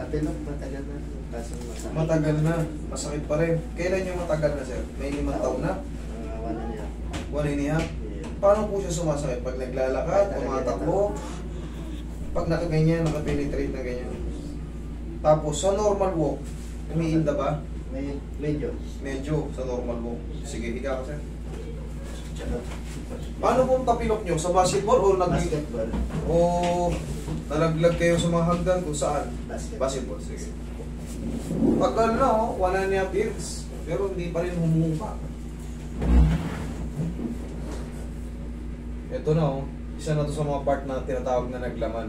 Dati lang, matagal na. Kaso masakit. Matagal na. Masakit pa rin. Kailan yung matagal na, sir? May 5 taon na? Wala niya. 1.5? Yeah. Paano po siya sumasakit? Pag naglalakad, tumatakbo? Pag nakaganyan, nakapenetrate na ganyan. Tapos, sa normal walk, umiinda ba? Medyo. Medyo sa normal walk. Sige, higa ka, sir. Paano pong tapilok nyo? Sa basketball o Basketball. O nalaglag kayo sa mga hagdan kung saan? Basketball. Basketball, sige. Tagal na, 1.5 years. Pero hindi pa rin humupa. Ito na, isa na to sa mga part na tinatawag na naglaman.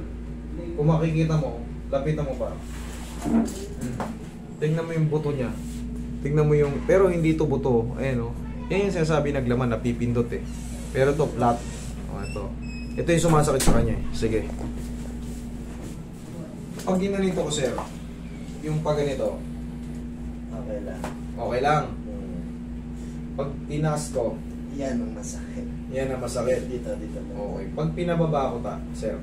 Kung makikita mo, lapitan mo pa. Tingnan mo yung buto niya. Tingnan mo yung, pero hindi to buto. Ayan, yan yung sinasabi naglaman, napipindot eh. Pero to flat. Ito yung sumasakit sa kanya eh. Sige. Pag ginanito ko, sir, yung pag ganito, Okay lang. okay lang. Pag tinaas ko, Yan ang masakit. yan ang masakit. Dito lang. Okay. Pag pinababa ko sir,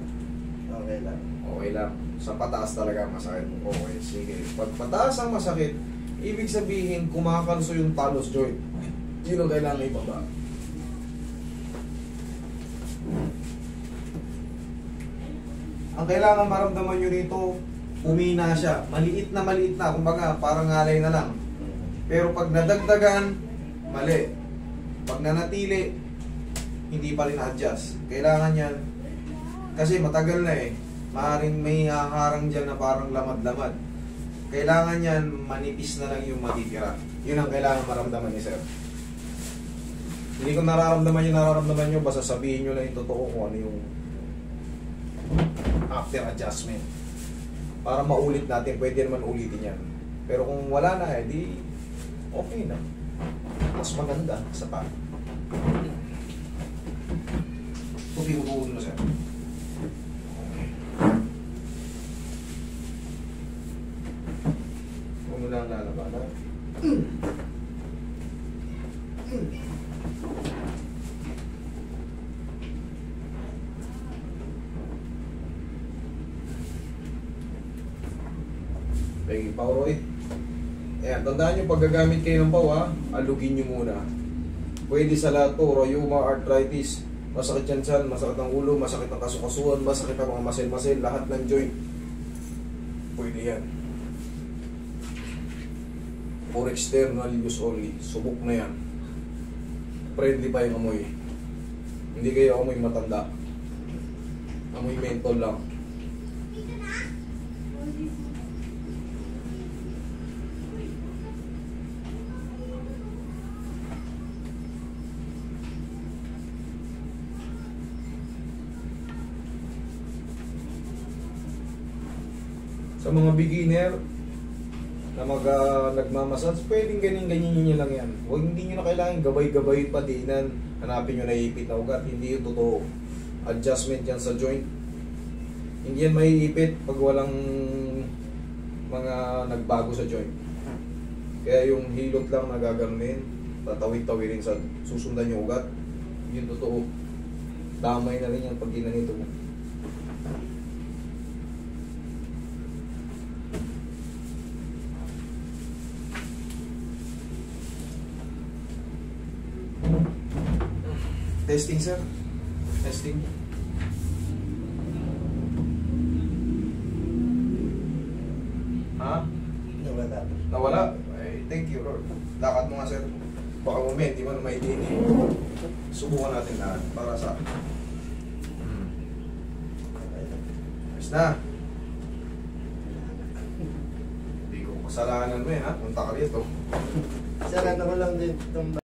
Okay lang. okay lang. Sa pataas talaga ang masakit. Okay, sige. Pag pataas ang masakit, ibig sabihin kumakalso yung talus joint. Yun ang kailangan ibaba. Ang kailangan maramdaman nyo dito, umina siya. Maliit na. Kumbaga, parang ngalay na lang. Pero pag nadagdagan, mali. Pag nanatili, hindi pa rin adjust. Kailangan yan. Kasi matagal na eh. Maaaring may haharang dyan na parang lamad-lamad. Kailangan yan, manipis na lang yung matitira. Yun ang kailangan maramdaman ni sir. Hindi ko nararamdaman nyo, basta sabihin nyo lang yung totoo kung ano yung after adjustment. Para maulit natin, pwede naman ulitin yan. Pero kung wala na eh, di okay na. Mas maganda sa pa. Tupi mo na sir. Huwag mo lang lalabanan. Pegi pau Roy. Ayan, tandaan nyo pag gagamit kayo ng pau ha, alugin nyo muna. Pwede sa lahat to, rheuma, arthritis, masakit yan dyan, masakit ang ulo, masakit ang kasukasuan, masakit ang mga muscle-muscle, lahat ng joint. Pwede yan. For external use only, subok na yan. Friendly pa yung amoy. Hindi kayo amoy matanda. Amoy menthol lang. Sa mga beginner na nagmamassage, pwedeng ganyan nyo lang yan. Huwag hindi nyo na kailangan gabay-gabay patinan. Hanapin nyo na ipit na ugat. Hindi yung totoo. Adjustment yan sa joint. Hindi yan maiipit pag walang mga nagbago sa joint. Kaya yung hilot lang nagaganunin, tatawid-tawirin sa susundan yung ugat. Yun totoo. Damay na rin yan pag ginanito mo. Testing sir. Testing. Ha? Nawala. Nawala? Ay, thank you Lord. Lakad mo nga sir. Baka moment, di mo na maitini. Subukan natin lahat para sa ayos na. Hindi ko kasalanan mo ha. Punta ka rito. Sarado ko lang din itong